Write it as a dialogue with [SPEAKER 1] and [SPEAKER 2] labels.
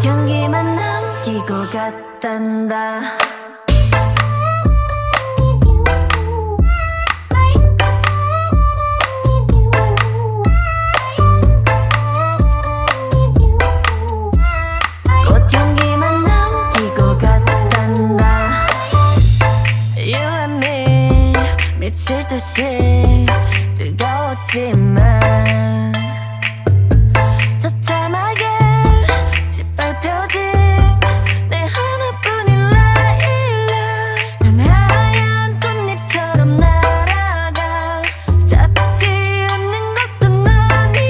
[SPEAKER 1] 꽃향기만 남기고 갔단다. 꽃향기만 남기고 갔단다. You and me 미칠 듯이 뜨거웠지만